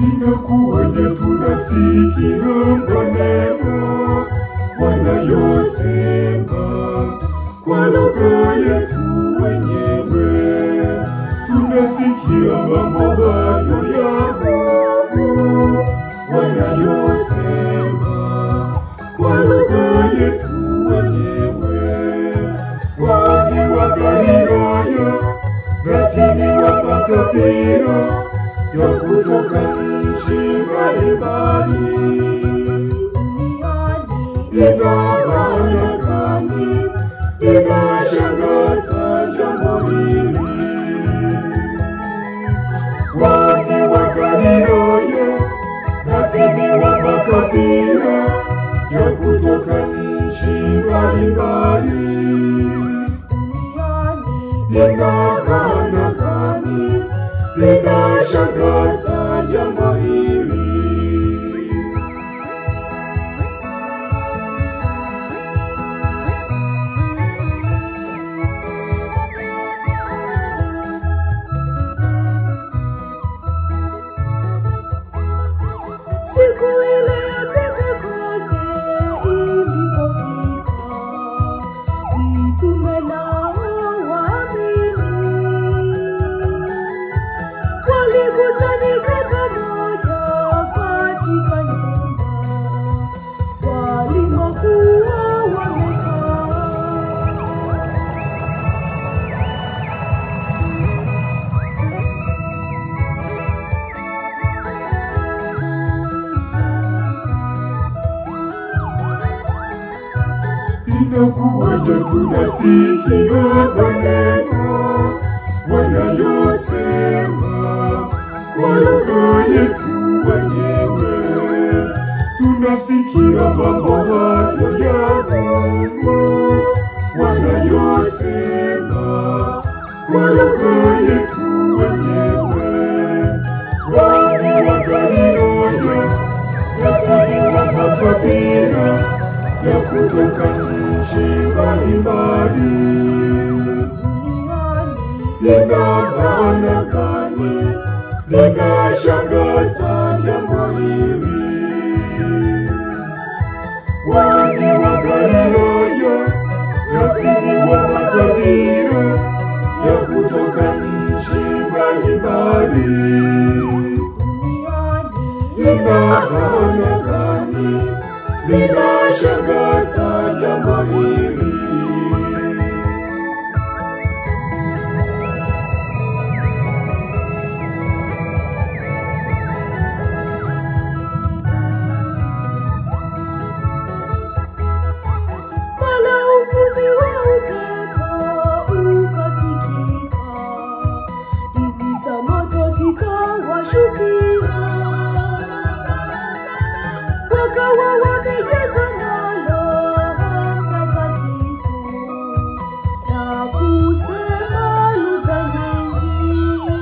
Inakuwaje tunasikia maneno wanayosema kwa lugha yetu wenyewe? Tunasikia mambo hayo ya Mungu wanayosema kwa lugha yetu wenyewe. Wao ni wa Galilaya, nasi ni wa makabila ya kutoka nchi mbalimbali. Ina maana gani? Inashangaza jambo hili. Wao ni wa Galilaya, nasi ni wa makabila ya kutoka nchi mbalimbali. Ina maana gani? Inashangaza jambo hili. Siku ile ya Pentekoste ilipofika, mitume nao waamini walikusanyika pamoja katika nyumba walimokuwa wamekaa. Inakuwaje tunasikia maneno wanayosema kwa lugha yetu wenyewe? Tunasikia mambo hayo ya Mungu wanayosema kwa lugha yetu wenyewe. Wao ni wa Galilaya, nasi ni wa makabila ya kutoka nchi mbalimbali. Ina maana gani? Inashangaza jambo hili. Wao ni wa Galilaya, nasi ni wa makabila ya kutoka nchi mbalimbali. Ina maana gani? Inashangaza jambo hili. Mara uvumi wa upepo ukasikika, ndimi za moto zikawashukia, wakawa wamejazwa na Roho Mtakatifu na kusema lugha nyingi.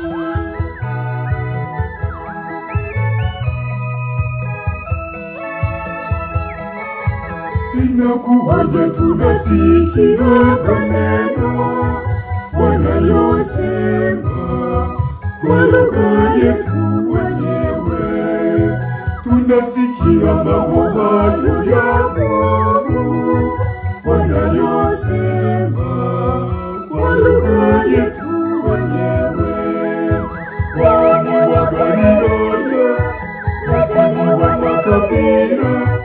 Inakuwaje tunasikia maneno wanayosema kwa lugha yetu wenyewe? Tunasikia mambo hayo ya Mungu wanayosema kwa lugha yetu wenyewe. Wao ni wa Galilaya, nasi ni wa makabila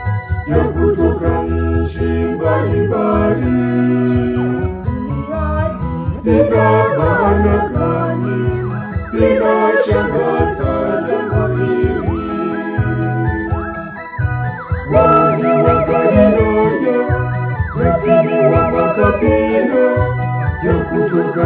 ya kutoka nchi mbalimbali. Ina maana gani? Inashangaza jambo hili. Wao ni wa Galilaya, nasi ni wa makabila ya kutoka